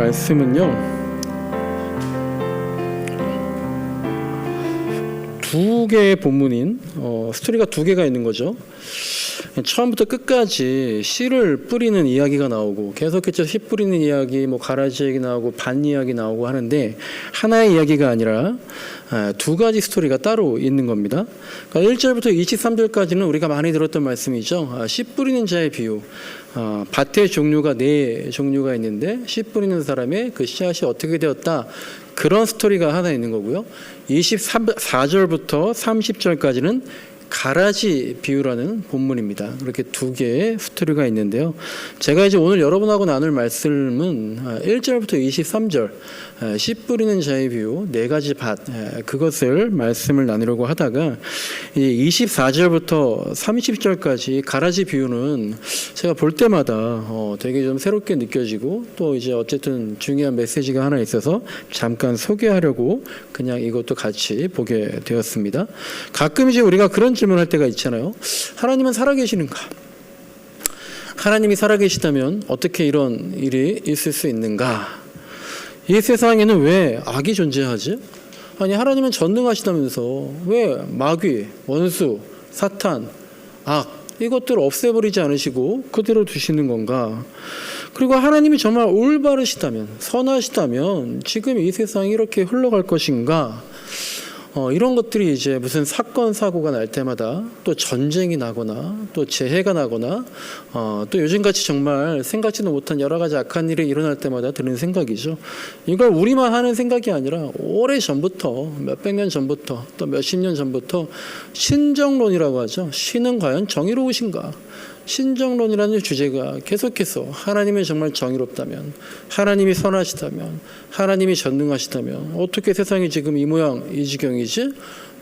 말씀은요, 두 개의 본문인 스토리가 두 개가 있는 거죠. 처음부터 끝까지 씨를 뿌리는 이야기가 나오고 계속해서 씨 뿌리는 이야기, 뭐 가라지 얘기 나오고 반 이야기 나오고 하는데 하나의 이야기가 아니라 두 가지 스토리가 따로 있는 겁니다. 그러니까 1절부터 23절까지는 우리가 많이 들었던 말씀이죠. 씨 뿌리는 자의 비유. 밭의 종류가 네 종류가 있는데 씨 뿌리는 사람의 그 씨앗이 어떻게 되었다, 그런 스토리가 하나 있는 거고요. 24절부터 30절까지는 가라지 비유라는 본문입니다. 이렇게 두 개의 스토리가 있는데요. 제가 이제 오늘 여러분하고 나눌 말씀은 1절부터 23절 씨 뿌리는 자의 비유, 네 가지 밭, 그것을 말씀을 나누려고 하다가 24절부터 30절까지 가라지 비유는 제가 볼 때마다 되게 좀 새롭게 느껴지고 또 이제 어쨌든 중요한 메시지가 하나 있어서 잠깐 소개하려고 그냥 이것도 같이 보게 되었습니다. 가끔 이제 우리가 그런 질문할 때가 있잖아요. 하나님은 살아계시는가? 하나님이 살아계시다면 어떻게 이런 일이 있을 수 있는가? 이 세상에는 왜 악이 존재하지? 아니, 하나님은 전능하시다면서 왜 마귀, 원수, 사탄, 악 이것들을 없애버리지 않으시고 그대로 두시는 건가? 그리고 하나님이 정말 올바르시다면, 선하시다면 지금 이 세상이 이렇게 흘러갈 것인가? 이런 것들이 이제 무슨 사건 사고가 날 때마다 또 전쟁이 나거나 또 재해가 나거나 또 요즘같이 정말 생각지도 못한 여러 가지 악한 일이 일어날 때마다 드는 생각이죠. 이걸 우리만 하는 생각이 아니라 오래전부터, 몇백 년 전부터 또 몇십 년 전부터 신정론이라고 하죠. 신은 과연 정의로우신가? 신정론이라는 주제가 계속해서 하나님은 정말 정의롭다면, 하나님이 선하시다면, 하나님이 전능하시다면 어떻게 세상이 지금 이 모양 이 지경이지?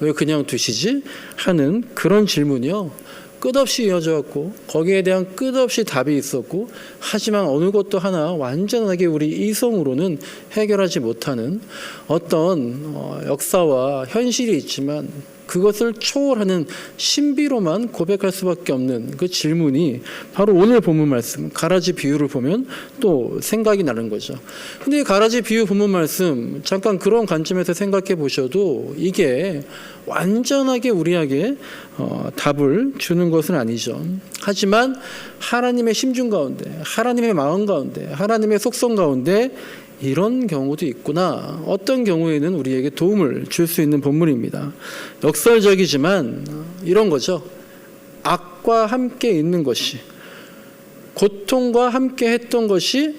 왜 그냥 두시지? 하는 그런 질문이요, 끝없이 이어져 왔고 거기에 대한 끝없이 답이 있었고, 하지만 어느 것도 하나 완전하게 우리 이성으로는 해결하지 못하는 어떤 역사와 현실이 있지만 그것을 초월하는 신비로만 고백할 수밖에 없는 그 질문이 바로 오늘 본문 말씀 가라지 비유를 보면 또 생각이 나는 거죠. 근데 이 가라지 비유 본문 말씀 잠깐 그런 관점에서 생각해 보셔도 이게 완전하게 우리에게 답을 주는 것은 아니죠. 하지만 하나님의 심중 가운데, 하나님의 마음 가운데, 하나님의 속성 가운데 이런 경우도 있구나, 어떤 경우에는 우리에게 도움을 줄 수 있는 본문입니다. 역설적이지만 이런 거죠. 악과 함께 있는 것이, 고통과 함께 했던 것이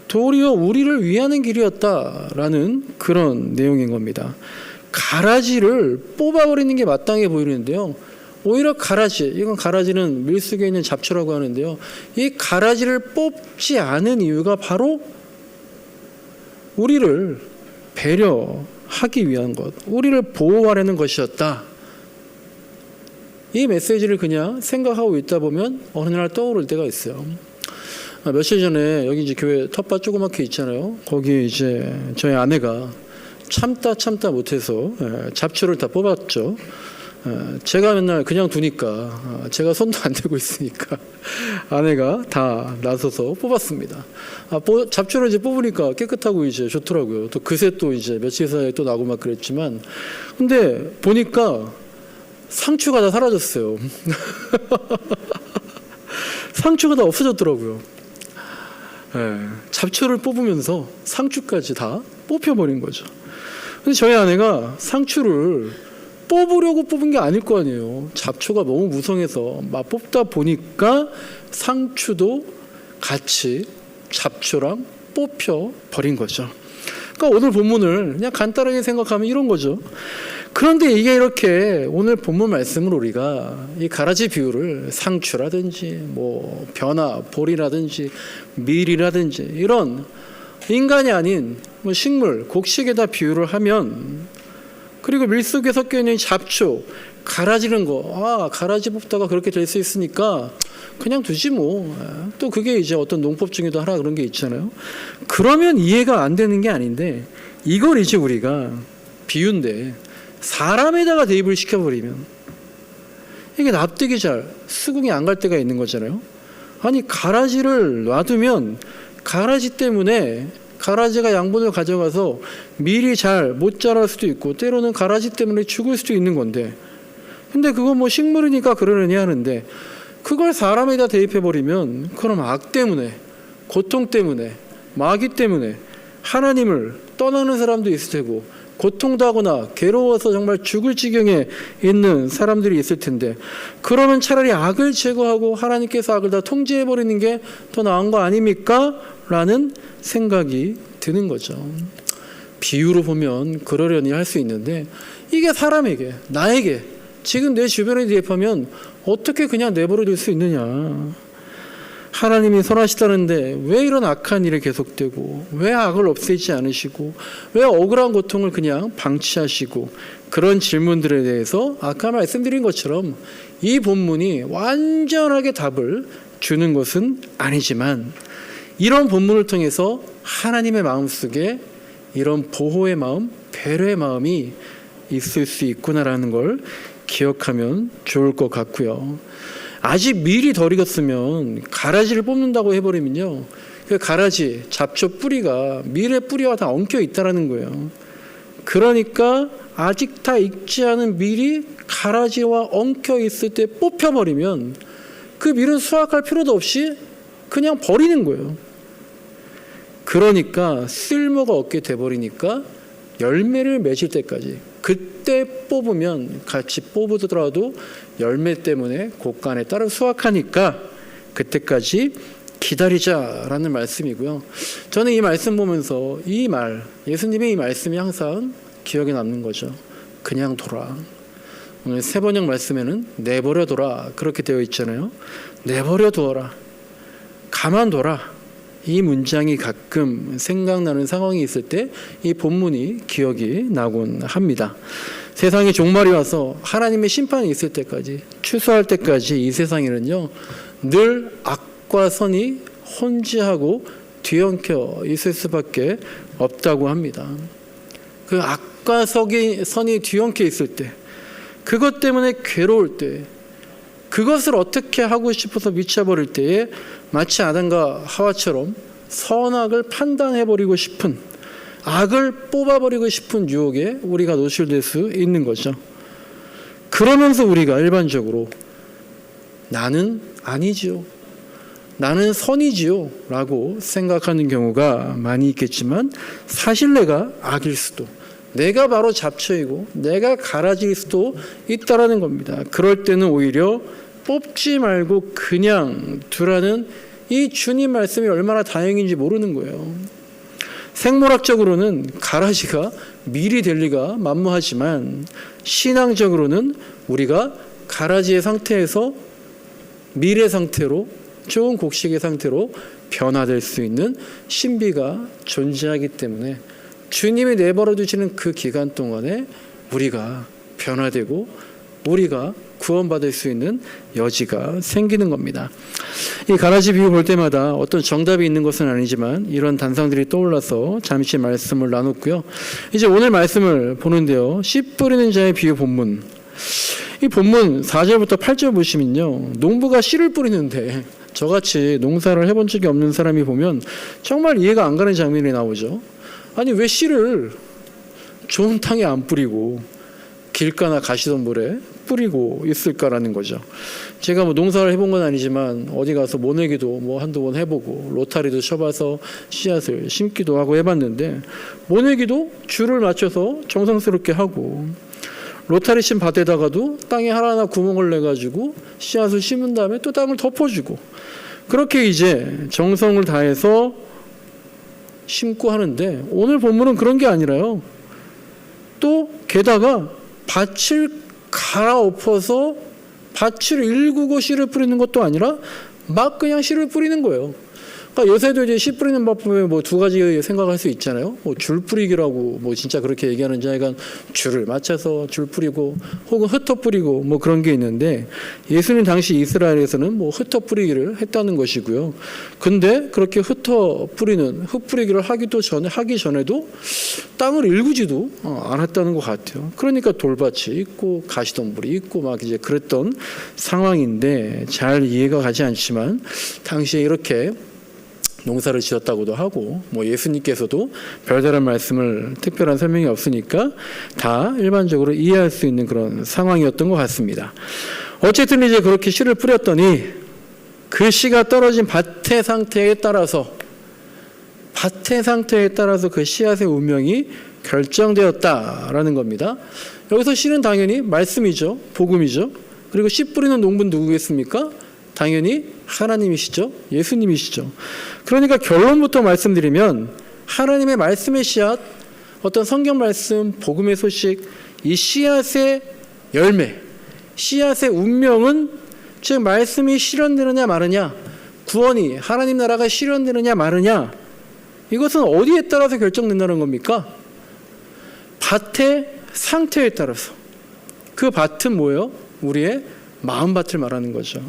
도리어 우리를 위하는 길이었다라는 그런 내용인 겁니다. 가라지를 뽑아버리는 게 마땅해 보이는데요, 오히려 가라지, 이건 가라지는 밀속에 있는 잡초라고 하는데요, 이 가라지를 뽑지 않은 이유가 바로 우리를 배려하기 위한 것, 우리를 보호하려는 것이었다. 이 메시지를 그냥 생각하고 있다 보면 어느 날 떠오를 때가 있어요. 며칠 전에 여기 이제 교회 텃밭 조그맣게 있잖아요. 거기 이제 저희 아내가 참다 못해서 잡초를 다 뽑았죠. 제가 맨날 그냥 두니까, 제가 손도 안 대고 있으니까 아내가 다 나서서 뽑았습니다. 잡초를 이제 뽑으니까 깨끗하고 이제 좋더라고요. 또 그새 또 이제 며칠 사이에 또 나고 막 그랬지만, 근데 보니까 상추가 다 사라졌어요. 상추가 다 없어졌더라고요. 잡초를 뽑으면서 상추까지 다 뽑혀버린 거죠. 근데 저희 아내가 상추를 뽑으려고 뽑은 게 아닐 거 아니에요. 잡초가 너무 무성해서 막 뽑다 보니까 상추도 같이 잡초랑 뽑혀 버린 거죠. 그러니까 오늘 본문을 그냥 간단하게 생각하면 이런 거죠. 그런데 이게 이렇게 오늘 본문 말씀을 우리가 이 가라지 비유를 상추라든지 뭐 벼나 볼이라든지 밀이라든지 이런 인간이 아닌 뭐 식물, 곡식에다 비유를 하면, 그리고 밀 속에 섞여 있는 잡초, 가라지는 거, 가라지 뽑다가 그렇게 될 수 있으니까 그냥 두지 뭐. 또 그게 이제 어떤 농법 중에도 하나 그런 게 있잖아요. 그러면 이해가 안 되는 게 아닌데, 이걸 이제 우리가 비유인데 사람에다가 대입을 시켜버리면 이게 납득이 잘, 수긍이 안 갈 때가 있는 거잖아요. 아니, 가라지를 놔두면 가라지 때문에 가라지가 양분을 가져가서 밀이 잘 못 자랄 수도 있고 때로는 가라지 때문에 죽을 수도 있는 건데, 근데 그건 뭐 식물이니까 그러느니 하는데, 그걸 사람에다 대입해버리면 그럼 악 때문에, 고통 때문에, 마귀 때문에 하나님을 떠나는 사람도 있을 테고, 고통도 하거나 괴로워서 정말 죽을 지경에 있는 사람들이 있을 텐데, 그러면 차라리 악을 제거하고 하나님께서 악을 다 통제해버리는 게 더 나은 거 아닙니까? 라는 생각이 드는 거죠. 비유로 보면 그러려니 할 수 있는데, 이게 사람에게, 나에게, 지금 내 주변에 대입하면 어떻게 그냥 내버려 둘 수 있느냐. 하나님이 선하시다는데 왜 이런 악한 일이 계속되고, 왜 악을 없애지 않으시고, 왜 억울한 고통을 그냥 방치하시고, 그런 질문들에 대해서 아까 말씀드린 것처럼 이 본문이 완전하게 답을 주는 것은 아니지만, 이런 본문을 통해서 하나님의 마음속에 이런 보호의 마음, 배려의 마음이 있을 수 있구나라는 걸 기억하면 좋을 것 같고요. 아직 밀이 덜 익었으면 가라지를 뽑는다고 해버리면요, 그 가라지, 잡초 뿌리가 밀의 뿌리와 다 엉켜 있다라는 거예요. 그러니까 아직 다 익지 않은 밀이 가라지와 엉켜 있을 때 뽑혀버리면 그 밀은 수확할 필요도 없이 그냥 버리는 거예요. 그러니까 쓸모가 없게 돼버리니까 열매를 맺을 때까지, 그때 뽑으면, 같이 뽑으더라도 열매 때문에 곡간에 따라 수확하니까 그때까지 기다리자라는 말씀이고요. 저는 이 말씀 보면서 이 말, 예수님의 이 말씀이 항상 기억에 남는 거죠. 그냥 둬라. 오늘 세 번역 말씀에는 내버려 둬라 그렇게 되어 있잖아요. 내버려 두어라, 가만둬라. 이 문장이 가끔 생각나는 상황이 있을 때 이 본문이 기억이 나곤 합니다. 세상에 종말이 와서 하나님의 심판이 있을 때까지, 추수할 때까지 이 세상에는요, 늘 악과 선이 혼재하고 뒤엉켜 있을 수밖에 없다고 합니다. 그 악과 선이 뒤엉켜 있을 때, 그것 때문에 괴로울 때, 그것을 어떻게 하고 싶어서 미쳐버릴 때에 마치 아담과 하와처럼 선악을 판단해버리고 싶은, 악을 뽑아버리고 싶은 유혹에 우리가 노출될 수 있는 거죠. 그러면서 우리가 일반적으로 나는 아니지요, 나는 선이지요 라고 생각하는 경우가 많이 있겠지만, 사실 내가 악일 수도, 내가 바로 잡초이고 내가 가라지일 수도 있다라는 겁니다. 그럴 때는 오히려 뽑지 말고 그냥 두라는 이 주님 말씀이 얼마나 다행인지 모르는 거예요. 생물학적으로는 가라지가 밀이 될 리가 만무하지만, 신앙적으로는 우리가 가라지의 상태에서 밀의 상태로, 좋은 곡식의 상태로 변화될 수 있는 신비가 존재하기 때문에 주님이 내버려 두시는 그 기간 동안에 우리가 변화되고 우리가 구원받을 수 있는 여지가 생기는 겁니다. 이 가라지 비유 볼 때마다 어떤 정답이 있는 것은 아니지만 이런 단상들이 떠올라서 잠시 말씀을 나눴고요. 이제 오늘 말씀을 보는데요, 씨 뿌리는 자의 비유 본문, 이 본문 4절부터 8절 보시면요, 농부가 씨를 뿌리는데, 저같이 농사를 해본 적이 없는 사람이 보면 정말 이해가 안 가는 장면이 나오죠. 아니, 왜 씨를 좋은 땅에 안 뿌리고 길가나 가시덤불에 뿌리고 있을까라는 거죠. 제가 뭐 농사를 해본 건 아니지만 어디 가서 모내기도 뭐 한두 번 해보고 로타리도 쳐봐서 씨앗을 심기도 하고 해봤는데, 모내기도 줄을 맞춰서 정성스럽게 하고, 로타리 친 밭에다가도 땅에 하나하나 구멍을 내가지고 씨앗을 심은 다음에 또 땅을 덮어주고, 그렇게 이제 정성을 다해서 심고 하는데, 오늘 본문은 그런 게 아니라요, 또 게다가 밭을 갈아엎어서 밭을 일구고 씨를 뿌리는 것도 아니라 막 그냥 씨를 뿌리는 거예요. 그러니까 요새도 이제 씨 뿌리는 방법에 뭐 두 가지 생각할 수 있잖아요. 뭐 줄 뿌리기라고 뭐 진짜 그렇게 얘기하는지, 하여간 줄을 맞춰서 줄 뿌리고 혹은 흩어 뿌리고 뭐 그런 게 있는데, 예수님 당시 이스라엘에서는 뭐 흩어 뿌리기를 했다는 것이고요. 근데 그렇게 흩어 뿌리는, 흙 뿌리기를 하기 전에도 땅을 일구지도 않았다는 것 같아요. 그러니까 돌밭이 있고 가시덤불이 있고 막 이제 그랬던 상황인데, 잘 이해가 가지 않지만 당시에 이렇게 농사를 지었다고도 하고, 뭐 예수님께서도 별다른 말씀을 특별한 설명이 없으니까 다 일반적으로 이해할 수 있는 그런 상황이었던 것 같습니다. 어쨌든 이제 그렇게 씨를 뿌렸더니 그 씨가 떨어진 밭의 상태에 따라서 그 씨앗의 운명이 결정되었다라는 겁니다. 여기서 씨는 당연히 말씀이죠. 복음이죠. 그리고 씨 뿌리는 농부는 누구겠습니까? 당연히 하나님이시죠. 예수님이시죠. 그러니까 결론부터 말씀드리면 하나님의 말씀의 씨앗, 어떤 성경 말씀, 복음의 소식, 이 씨앗의 열매, 씨앗의 운명은 즉 말씀이 실현되느냐 마느냐, 구원이 하나님 나라가 실현되느냐 마느냐, 이것은 어디에 따라서 결정된다는 겁니까? 밭의 상태에 따라서. 그 밭은 뭐예요? 우리의 마음밭을 말하는 거죠.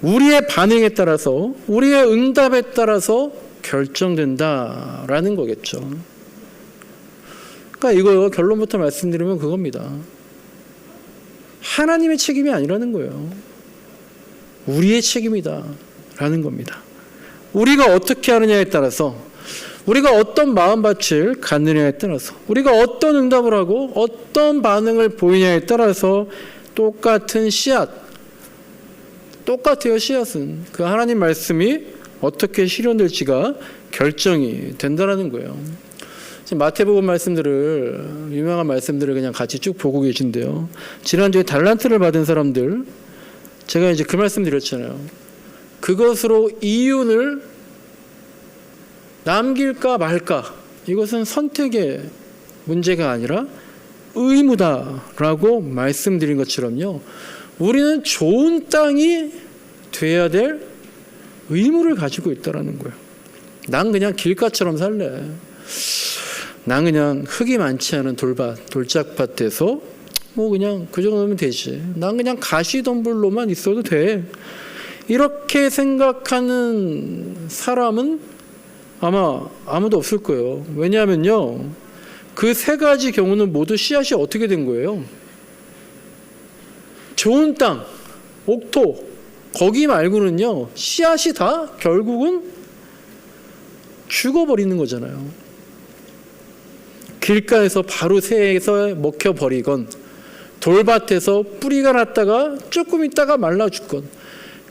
우리의 반응에 따라서, 우리의 응답에 따라서 결정된다라는 거겠죠. 그러니까 이거 결론부터 말씀드리면 그겁니다. 하나님의 책임이 아니라는 거예요. 우리의 책임이다라는 겁니다. 우리가 어떻게 하느냐에 따라서, 우리가 어떤 마음밭을 갖느냐에 따라서, 우리가 어떤 응답을 하고 어떤 반응을 보이냐에 따라서 똑같은 씨앗, 똑같아요. 씨앗은 그 하나님 말씀이 어떻게 실현될지가 결정이 된다는 거예요. 지금 마태복음 말씀들을, 유명한 말씀들을 그냥 같이 쭉 보고 계신데요. 지난주에 달란트를 받은 사람들, 제가 이제 그 말씀 드렸잖아요. 그것으로 이윤을 남길까 말까, 이것은 선택의 문제가 아니라 의무다라고 말씀드린 것처럼요, 우리는 좋은 땅이 돼야 될 의무를 가지고 있다는 거예요. 난 그냥 길가처럼 살래. 난 그냥 흙이 많지 않은 돌짝밭에서 뭐 그냥 그 정도면 되지. 난 그냥 가시덤불로만 있어도 돼. 이렇게 생각하는 사람은 아마 아무도 없을 거예요. 왜냐하면요, 그 세 가지 경우는 모두 씨앗이 어떻게 된 거예요? 좋은 땅, 옥토, 거기 말고는요, 씨앗이 다 결국은 죽어버리는 거잖아요. 길가에서 바로 새에서 먹혀버리건, 돌밭에서 뿌리가 났다가 조금 있다가 말라 죽건,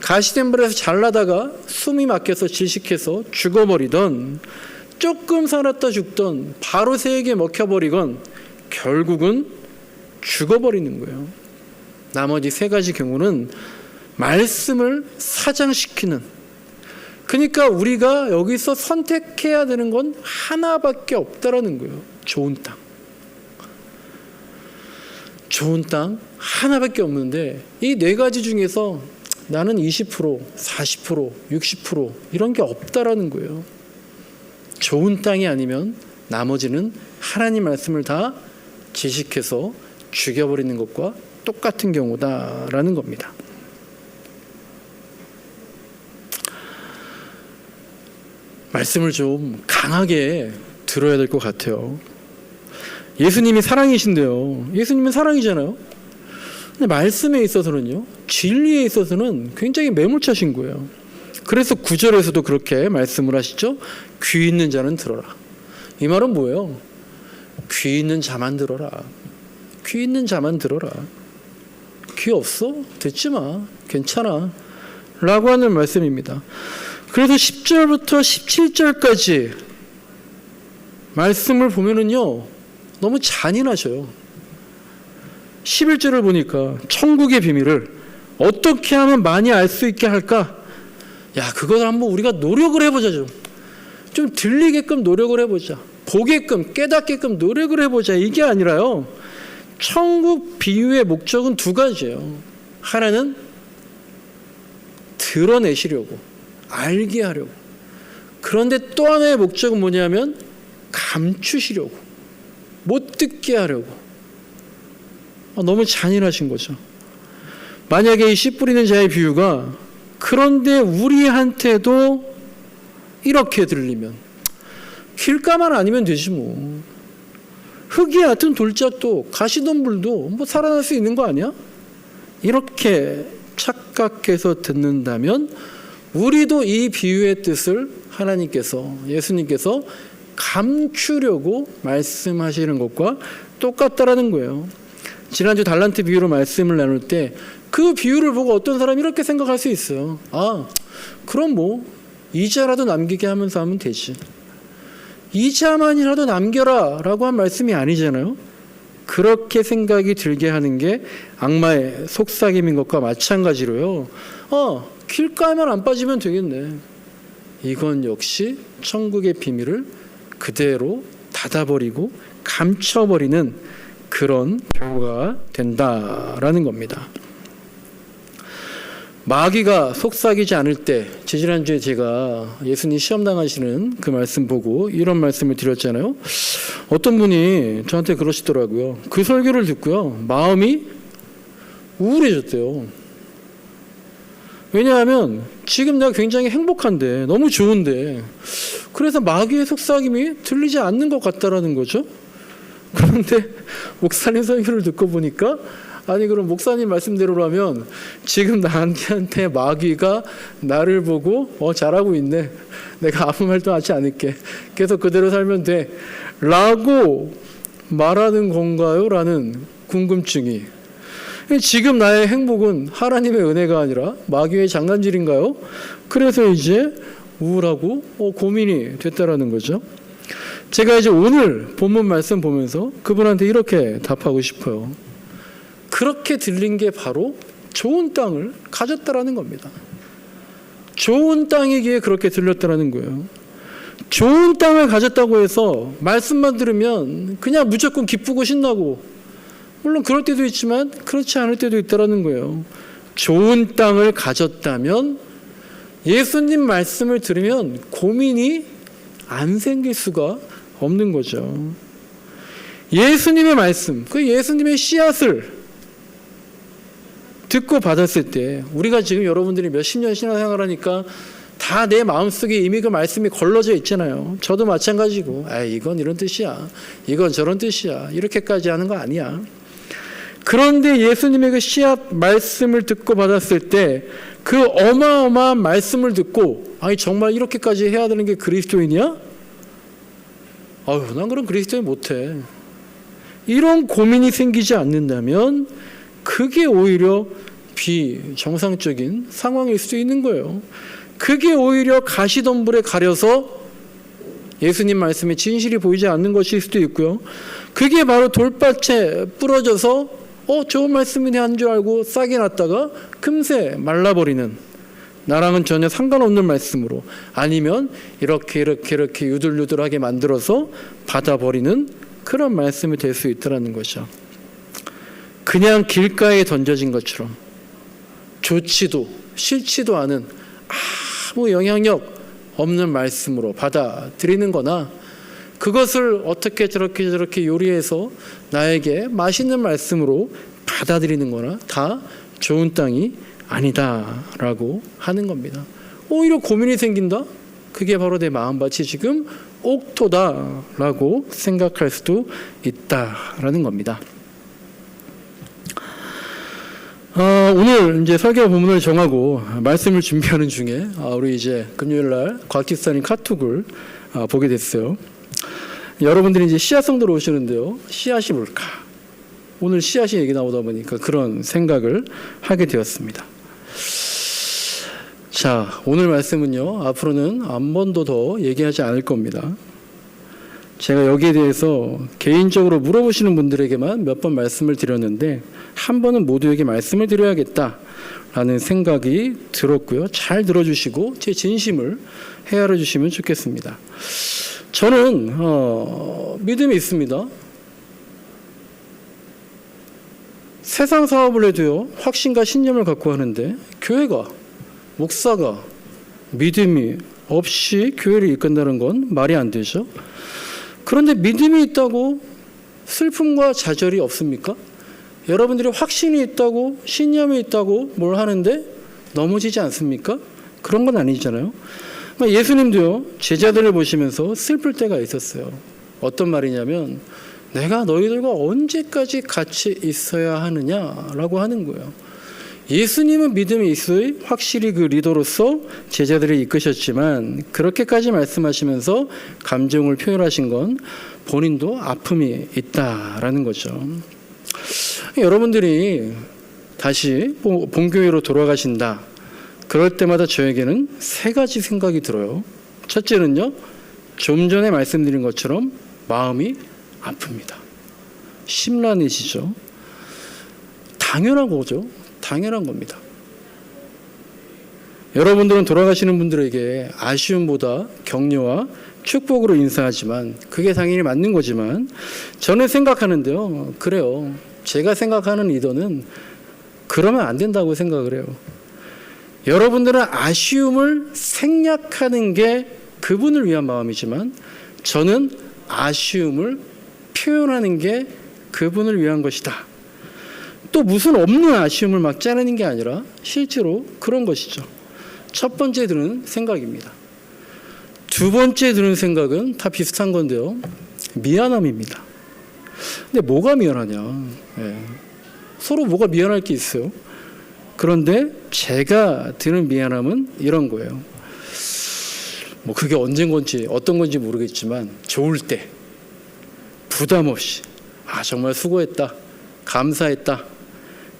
가시덤불에서 잘나다가 숨이 막혀서 질식해서 죽어버리던, 조금 살았다 죽던, 바로 새에게 먹혀버리건 결국은 죽어버리는 거예요. 나머지 세 가지 경우는 말씀을 사장시키는, 그러니까 우리가 여기서 선택해야 되는 건 하나밖에 없다라는 거예요. 좋은 땅. 좋은 땅 하나밖에 없는데 이 네 가지 중에서 나는 20%, 40%, 60% 이런 게 없다라는 거예요. 좋은 땅이 아니면 나머지는 하나님 말씀을 다 지식해서 죽여버리는 것과 똑같은 경우다라는 겁니다. 말씀을 좀 강하게 들어야 될 것 같아요. 예수님이 사랑이신데요. 예수님은 사랑이잖아요. 근데 말씀에 있어서는요, 진리에 있어서는 굉장히 매몰차신 거예요. 그래서 9절에서도 그렇게 말씀을 하시죠. 귀 있는 자는 들어라. 이 말은 뭐예요? 귀 있는 자만 들어라. 귀 있는 자만 들어라. 귀 없어? 듣지 마. 괜찮아. 라고 하는 말씀입니다. 그래서 10절부터 17절까지 말씀을 보면은요, 너무 잔인하셔요. 11절을 보니까 천국의 비밀을 어떻게 하면 많이 알 수 있게 할까? 야, 그걸 한번 우리가 노력을 해보자. 좀 들리게끔 노력을 해보자. 보게끔, 깨닫게끔 노력을 해보자. 이게 아니라요, 천국 비유의 목적은 두 가지예요. 하나는 드러내시려고, 알게 하려고. 그런데 또 하나의 목적은 뭐냐면 감추시려고, 못 듣게 하려고. 너무 잔인하신 거죠. 만약에 이 씨 뿌리는 자의 비유가 그런데 우리한테도 이렇게 들리면, 길가만 아니면 되지 뭐. 흙이 얕은 돌짝도 가시덤불도 뭐 살아날 수 있는 거 아니야? 이렇게 착각해서 듣는다면 우리도 이 비유의 뜻을 하나님께서, 예수님께서 감추려고 말씀하시는 것과 똑같다라는 거예요. 지난주 달란트 비유로 말씀을 나눌 때 그 비유를 보고 어떤 사람이 이렇게 생각할 수 있어요. 아, 그럼 뭐 이자라도 남기게 하면서 하면 되지. 이자만이라도 남겨라 라고 한 말씀이 아니잖아요. 그렇게 생각이 들게 하는 게 악마의 속삭임인 것과 마찬가지로요. 길가에만 안 빠지면 되겠네. 이건 역시 천국의 비밀을 그대로 닫아버리고 감춰버리는 그런 결과가 된다라는 겁니다. 마귀가 속삭이지 않을 때, 지난주에 제가 예수님 시험 당하시는 그 말씀 보고 이런 말씀을 드렸잖아요. 어떤 분이 저한테 그러시더라고요. 그 설교를 듣고요, 마음이 우울해졌대요. 왜냐하면 지금 내가 굉장히 행복한데, 너무 좋은데, 그래서 마귀의 속삭임이 들리지 않는 것 같다라는 거죠. 그런데 목사님 설교를 듣고 보니까, 아니 그럼 목사님 말씀대로라면 지금 나한테 마귀가 나를 보고 잘하고 있네, 내가 아무 말도 하지 않을게, 계속 그대로 살면 돼 라고 말하는 건가요? 라는 궁금증이. 지금 나의 행복은 하나님의 은혜가 아니라 마귀의 장난질인가요? 그래서 이제 우울하고 고민이 됐다라는 거죠. 제가 이제 오늘 본문 말씀 보면서 그분한테 이렇게 답하고 싶어요. 그렇게 들린 게 바로 좋은 땅을 가졌다라는 겁니다. 좋은 땅이기에 그렇게 들렸다라는 거예요. 좋은 땅을 가졌다고 해서 말씀만 들으면 그냥 무조건 기쁘고 신나고, 물론 그럴 때도 있지만 그렇지 않을 때도 있다라는 거예요. 좋은 땅을 가졌다면 예수님 말씀을 들으면 고민이 안 생길 수가 없는 거죠. 예수님의 말씀, 그 예수님의 씨앗을 듣고 받았을 때, 우리가 지금 여러분들이 몇십 년 신앙생활하니까 다 내 마음속에 이미 그 말씀이 걸러져 있잖아요. 저도 마찬가지고, 이건 이런 뜻이야, 이건 저런 뜻이야, 이렇게까지 하는 거 아니야. 그런데 예수님의 그 씨앗 말씀을 듣고 받았을 때, 그 어마어마한 말씀을 듣고, 아니 정말 이렇게까지 해야 되는 게 그리스도인이야? 난 그럼 그리스도인 못해, 이런 고민이 생기지 않는다면 그게 오히려 비정상적인 상황일 수도 있는 거예요. 그게 오히려 가시덤불에 가려서 예수님 말씀에 진실이 보이지 않는 것일 수도 있고요. 그게 바로 돌밭에 부러져서 좋은 말씀이네 한 줄 알고 싹이 났다가 금세 말라버리는, 나랑은 전혀 상관없는 말씀으로, 아니면 이렇게 유들유들하게 만들어서 받아버리는 그런 말씀이 될 수 있다는 거죠. 그냥 길가에 던져진 것처럼 좋지도 싫지도 않은 아무 영향력 없는 말씀으로 받아들이는 거나, 그것을 어떻게 저렇게 요리해서 나에게 맛있는 말씀으로 받아들이는 거나 다 좋은 땅이 아니다라고 하는 겁니다. 오히려 고민이 생긴다? 그게 바로 내 마음밭이 지금 옥토다라고 생각할 수도 있다라는 겁니다. 오늘 이제 설교 본문을 정하고 말씀을 준비하는 중에 우리 이제 금요일날 곽기사님 카톡을 보게 됐어요. 여러분들이 이제 씨앗 성도로 오시는데요, 씨앗이 뭘까? 오늘 씨앗이 얘기 나오다 보니까 그런 생각을 하게 되었습니다. 자, 오늘 말씀은요, 앞으로는 한 번도 더 얘기하지 않을 겁니다. 제가 여기에 대해서 개인적으로 물어보시는 분들에게만 몇 번 말씀을 드렸는데, 한 번은 모두에게 말씀을 드려야겠다라는 생각이 들었고요. 잘 들어주시고 제 진심을 헤아려 주시면 좋겠습니다. 저는 믿음이 있습니다. 세상 사업을 해도요, 확신과 신념을 갖고 하는데, 교회가, 목사가 믿음이 없이 교회를 이끈다는 건 말이 안 되죠. 그런데 믿음이 있다고 슬픔과 좌절이 없습니까? 여러분들이 확신이 있다고, 신념이 있다고 뭘 하는데 넘어지지 않습니까? 그런 건 아니잖아요. 예수님도요, 제자들을 보시면서 슬플 때가 있었어요. 어떤 말이냐면, 내가 너희들과 언제까지 같이 있어야 하느냐라고 하는 거예요. 예수님은 믿음의 있어의 확실히 그 리더로서 제자들을 이끄셨지만 그렇게까지 말씀하시면서 감정을 표현하신 건 본인도 아픔이 있다라는 거죠. 여러분들이 다시 본교회로 돌아가신다. 그럴 때마다 저에게는 세 가지 생각이 들어요. 첫째는요, 좀 전에 말씀드린 것처럼 마음이 아픕니다. 심란해지죠. 당연한 거죠. 당연한 겁니다. 여러분들은 돌아가시는 분들에게 아쉬움보다 격려와 축복으로 인사하지만 그게 당연히 맞는 거지만 저는 생각하는데요. 그래요. 제가 생각하는 리더는 그러면 안 된다고 생각을 해요. 여러분들은 아쉬움을 생략하는 게 그분을 위한 마음이지만 저는 아쉬움을 표현하는 게 그분을 위한 것이다. 또 무슨 없는 아쉬움을 막 짜내는 게 아니라 실제로 그런 것이죠. 첫 번째 드는 생각입니다. 두 번째 드는 생각은 다 비슷한 건데요. 미안함입니다. 근데 뭐가 미안하냐. 서로 뭐가 미안할 게 있어요. 그런데 제가 드는 미안함은 이런 거예요. 뭐 그게 언젠 건지 어떤 건지 모르겠지만 좋을 때 부담 없이 정말 수고했다. 감사했다.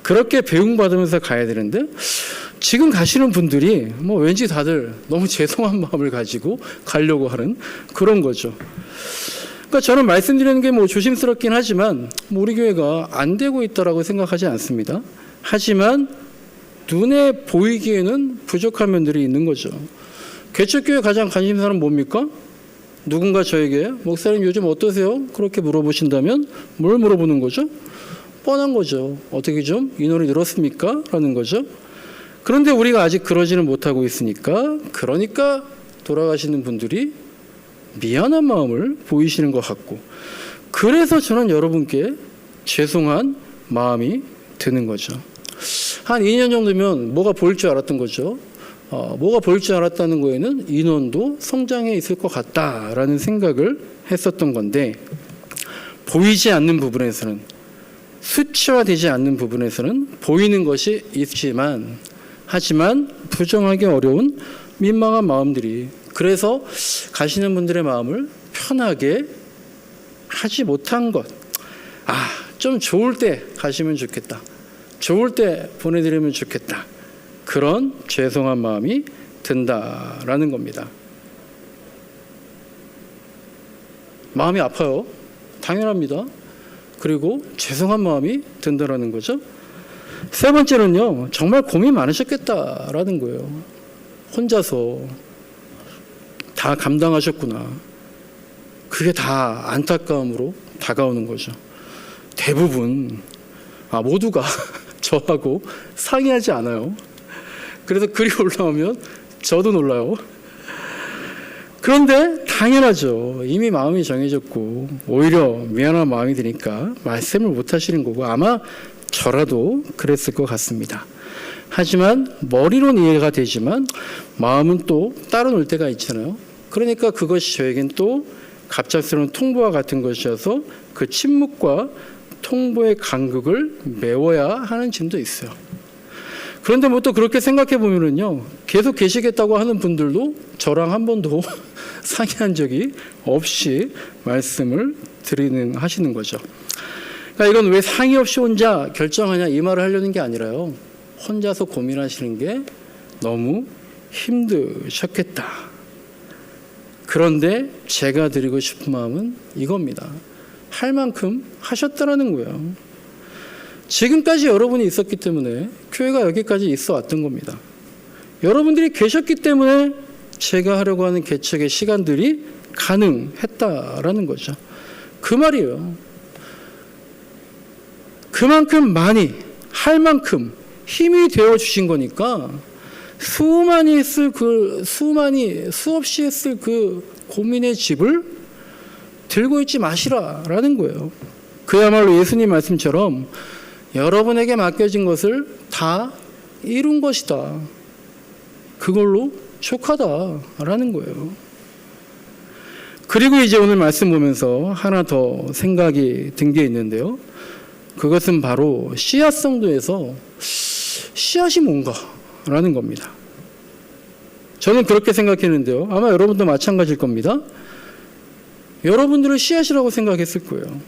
그렇게 배웅받으면서 가야 되는데 지금 가시는 분들이 뭐 왠지 다들 너무 죄송한 마음을 가지고 가려고 하는 그런 거죠. 그러니까 저는 말씀드리는 게 뭐 조심스럽긴 하지만 우리 교회가 안 되고 있다라고 생각하지 않습니다. 하지만 눈에 보이기에는 부족한 면들이 있는 거죠. 개척교회 가장 관심사는 뭡니까? 누군가 저에게 목사님 요즘 어떠세요? 그렇게 물어보신다면 뭘 물어보는 거죠? 뻔한 거죠. 어떻게 좀 인원이 늘었습니까? 라는 거죠. 그런데 우리가 아직 그러지는 못하고 있으니까 그러니까 돌아가시는 분들이 미안한 마음을 보이시는 것 같고 그래서 저는 여러분께 죄송한 마음이 드는 거죠. 한 2년 정도면 뭐가 보일 줄 알았던 거죠. 뭐가 보일 줄 알았다는 거에는 인원도 성장해 있을 것 같다라는 생각을 했었던 건데 보이지 않는 부분에서는 수치화되지 않는 부분에서는 보이는 것이 있지만 하지만 부정하기 어려운 민망한 마음들이 그래서 가시는 분들의 마음을 편하게 하지 못한 것. 좀 좋을 때 가시면 좋겠다. 좋을 때 보내드리면 좋겠다. 그런 죄송한 마음이 든다라는 겁니다. 마음이 아파요. 당연합니다. 그리고 죄송한 마음이 든다라는 거죠. 세 번째는요, 정말 고민 많으셨겠다라는 거예요. 혼자서 다 감당하셨구나. 그게 다 안타까움으로 다가오는 거죠. 대부분 모두가 저하고 상의하지 않아요. 그래서 글이 올라오면 저도 놀라요. 그런데 당연하죠. 이미 마음이 정해졌고 오히려 미안한 마음이 드니까 말씀을 못 하시는 거고 아마 저라도 그랬을 것 같습니다. 하지만 머리로는 이해가 되지만 마음은 또 따로 놀 때가 있잖아요. 그러니까 그것이 저에겐 또 갑작스러운 통보와 같은 것이어서 그 침묵과 통보의 간극을 메워야 하는 짐도 있어요. 그런데 뭐 또 그렇게 생각해 보면은요, 계속 계시겠다고 하는 분들도 저랑 한 번도 상의한 적이 없이 말씀을 하시는 거죠. 그러니까 이건 왜 상의 없이 혼자 결정하냐 이 말을 하려는 게 아니라요. 혼자서 고민하시는 게 너무 힘드셨겠다. 그런데 제가 드리고 싶은 마음은 이겁니다. 할 만큼 하셨다라는 거예요. 지금까지 여러분이 있었기 때문에 교회가 여기까지 있어 왔던 겁니다. 여러분들이 계셨기 때문에 제가 하려고 하는 개척의 시간들이 가능했다라는 거죠. 그 말이에요. 그만큼 많이 할 만큼 힘이 되어 주신 거니까 수없이 했을 그 고민의 집을 들고 있지 마시라라는 거예요. 그야말로 예수님 말씀처럼 여러분에게 맡겨진 것을 다 이룬 것이다. 그걸로 족하다라는 거예요. 그리고 이제 오늘 말씀 보면서 하나 더 생각이 든 게 있는데요. 그것은 바로 씨앗 성도에서 씨앗이 뭔가라는 겁니다. 저는 그렇게 생각했는데요. 아마 여러분도 마찬가지일 겁니다. 여러분들은 씨앗이라고 생각했을 거예요.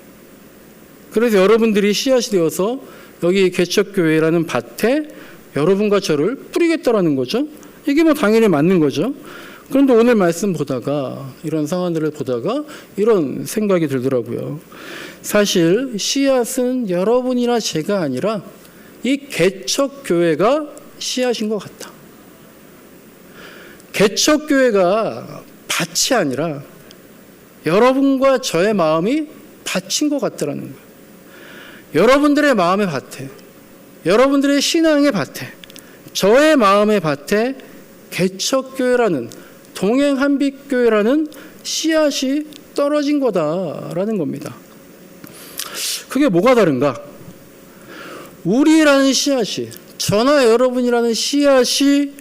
그래서 여러분들이 씨앗이 되어서 여기 개척교회라는 밭에 여러분과 저를 뿌리겠다라는 거죠. 이게 뭐 당연히 맞는 거죠. 그런데 오늘 말씀 보다가, 이런 상황들을 보다가 이런 생각이 들더라고요. 사실 씨앗은 여러분이나 제가 아니라 이 개척교회가 씨앗인 것 같다. 개척교회가 밭이 아니라 여러분과 저의 마음이 밭인 것 같다라는 거예요. 여러분들의 마음의 밭에, 여러분들의 신앙의 밭에, 저의 마음의 밭에 개척교회라는, 동행한빛교회라는 씨앗이 떨어진 거다라는 겁니다. 그게 뭐가 다른가? 우리라는 씨앗이, 저나 여러분이라는 씨앗이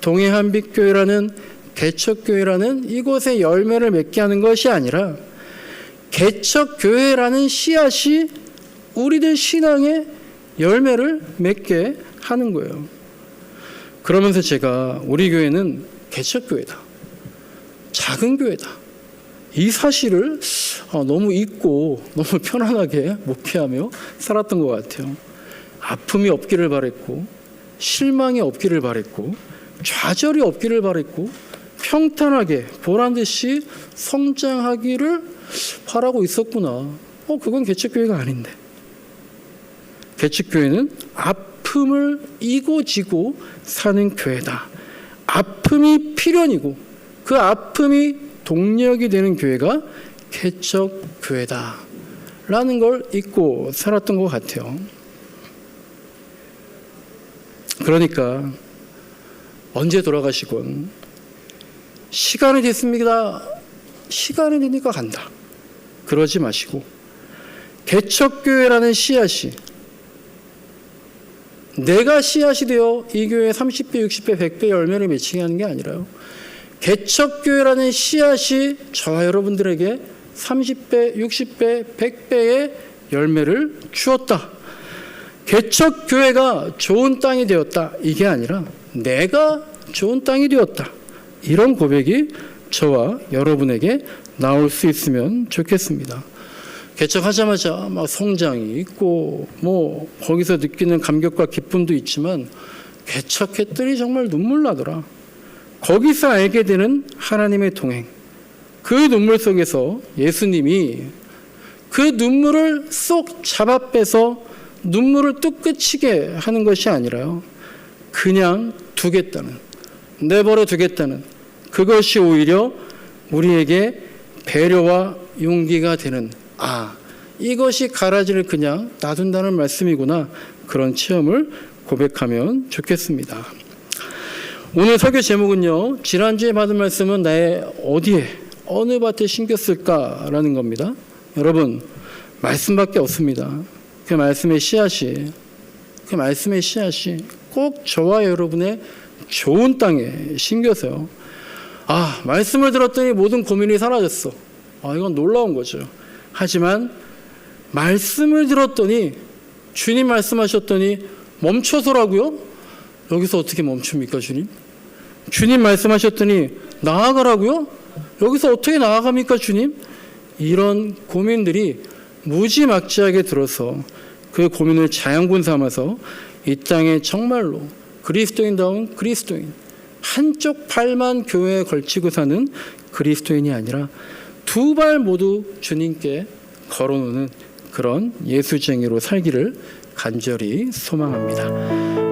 동행한빛교회라는, 개척교회라는 이곳에 열매를 맺게 하는 것이 아니라 개척교회라는 씨앗이 우리들 신앙의 열매를 맺게 하는 거예요. 그러면서 제가 우리 교회는 개척교회다, 작은 교회다, 이 사실을 너무 잊고 너무 편안하게 목회하며 살았던 것 같아요. 아픔이 없기를 바랬고, 실망이 없기를 바랬고, 좌절이 없기를 바랬고, 평탄하게 보란듯이 성장하기를 바라고 있었구나. 그건 개척교회가 아닌데. 개척교회는 아픔을 이고지고 사는 교회다. 아픔이 필연이고 그 아픔이 동력이 되는 교회가 개척교회다 라는 걸 잊고 살았던 것 같아요. 그러니까 언제 돌아가시건 시간이 됐습니다, 시간이 되니까 간다, 그러지 마시고 개척교회라는 씨앗이 내가 씨앗이 되어 이 교회에 30배, 60배, 100배 열매를 맺히게 하는 게 아니라요, 개척교회라는 씨앗이 저와 여러분들에게 30배, 60배, 100배의 열매를 주었다. 개척교회가 좋은 땅이 되었다, 이게 아니라 내가 좋은 땅이 되었다, 이런 고백이 저와 여러분에게 나올 수 있으면 좋겠습니다. 개척하자마자 막 성장이 있고 뭐 거기서 느끼는 감격과 기쁨도 있지만 개척했더니 정말 눈물 나더라. 거기서 알게 되는 하나님의 동행, 그 눈물 속에서 예수님이 그 눈물을 쏙 잡아 빼서 눈물을 뚝 그치게 하는 것이 아니라요, 그냥 두겠다는, 내버려 두겠다는, 그것이 오히려 우리에게 배려와 용기가 되는, 이것이 가라지를 그냥 놔둔다는 말씀이구나, 그런 체험을 고백하면 좋겠습니다. 오늘 설교 제목은요, 지난주에 받은 말씀은 나의 어디에, 어느 밭에 심겼을까라는 겁니다. 여러분, 말씀밖에 없습니다. 그 말씀의 씨앗이 꼭 저와 여러분의 좋은 땅에 심겨서요, 말씀을 들었더니 모든 고민이 사라졌어, 이건 놀라운 거죠. 하지만 말씀을 들었더니, 주님 말씀하셨더니 멈춰서라고요? 여기서 어떻게 멈춥니까, 주님? 주님 말씀하셨더니 나아가라고요? 여기서 어떻게 나아갑니까, 주님? 이런 고민들이 무지막지하게 들어서 그 고민을 자양분 삼아서 이 땅에 정말로 그리스도인다운 그리스도인, 한쪽 팔만 교회에 걸치고 사는 그리스도인이 아니라 두 발 모두 주님께 걸어놓는 그런 예수쟁이로 살기를 간절히 소망합니다.